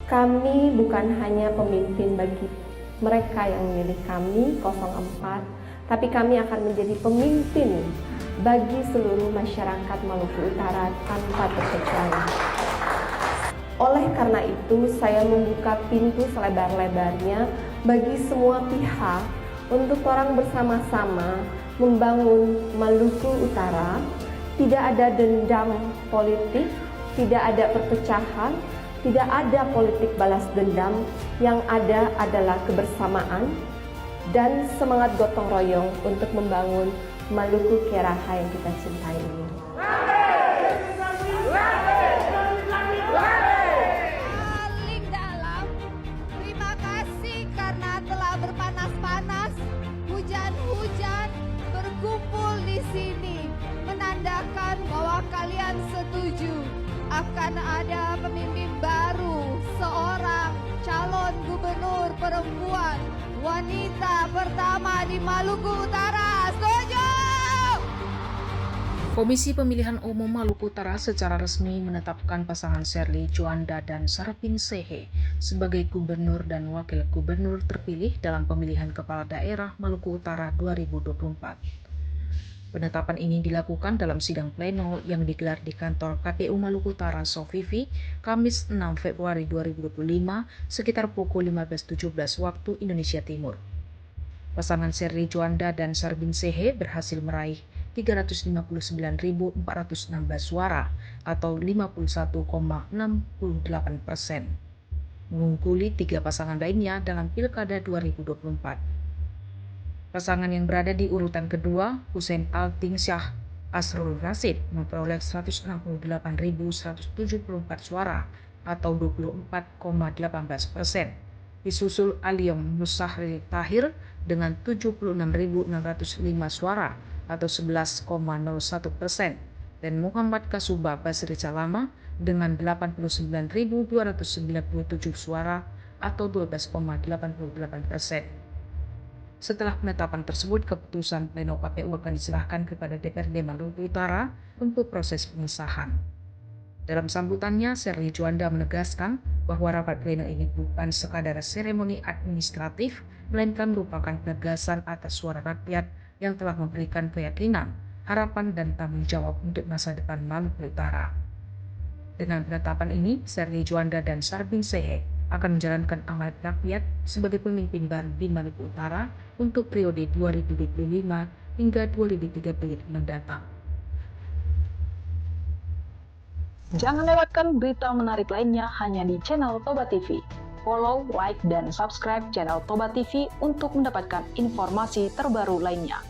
Kami bukan hanya pemimpin bagi mereka yang memilih kami 04, tapi kami akan menjadi pemimpin bagi seluruh masyarakat Maluku Utara tanpa terkecuali. Oleh karena itu, saya membuka pintu selebar-lebarnya bagi semua pihak untuk orang bersama-sama membangun Maluku Utara. Tidak ada dendam politik, tidak ada perpecahan, tidak ada politik balas dendam. Yang ada adalah kebersamaan dan semangat gotong royong untuk membangun Maluku Keraha yang kita cintai ini. Paling dalam, terima kasih karena telah berpanas-panas, hujan-hujan, berkumpul di sini, menandakan bahwa kalian setuju akan ada pemimpin baru, seorang calon gubernur perempuan, wanita pertama di Maluku Utara. Setuju! Komisi Pemilihan Umum Maluku Utara secara resmi menetapkan pasangan Sherly Juanda dan Sarbin Sehe sebagai gubernur dan wakil gubernur terpilih dalam pemilihan kepala daerah Maluku Utara 2024. Penetapan ini dilakukan dalam sidang pleno yang digelar di kantor KPU Maluku Utara Sofifi, Kamis 6 Februari 2025 sekitar pukul 15.17 waktu Indonesia Timur. Pasangan Sherly Juanda dan Sarbin Sehe berhasil meraih 359.416 suara atau 51,68%, mengungguli 3 pasangan lainnya dalam Pilkada 2024. Pasangan yang berada di urutan kedua, Hussein Altingsyah Asrul Rasid, memperoleh 168.174 suara atau 24,18%. Disusul Aliong Nusahri Tahir dengan 76.605 suara atau 11,01%, dan Muhammad Kasuba Basri Salama dengan 89.297 suara atau 12,88%. Setelah penetapan tersebut, keputusan pleno KPU akan diserahkan kepada DPRD Maluku Utara untuk proses pengesahan. Dalam sambutannya, Sherly Juanda menegaskan bahwa rapat pleno ini bukan sekadar seremoni administratif, melainkan merupakan penegasan atas suara rakyat yang telah memberikan keyakinan, harapan, dan tanggung jawab untuk masa depan Maluku Utara. Dengan penetapan ini, Sherly Juanda dan Sarbin Sehe akan menjalankan amanat rakyat sebagai pemimpin baru di Maluku Utara untuk periode 2025 hingga 2030 mendatang. Jangan lewatkan berita menarik lainnya hanya di channel Toba TV. Follow, like, dan subscribe channel Toba TV untuk mendapatkan informasi terbaru lainnya.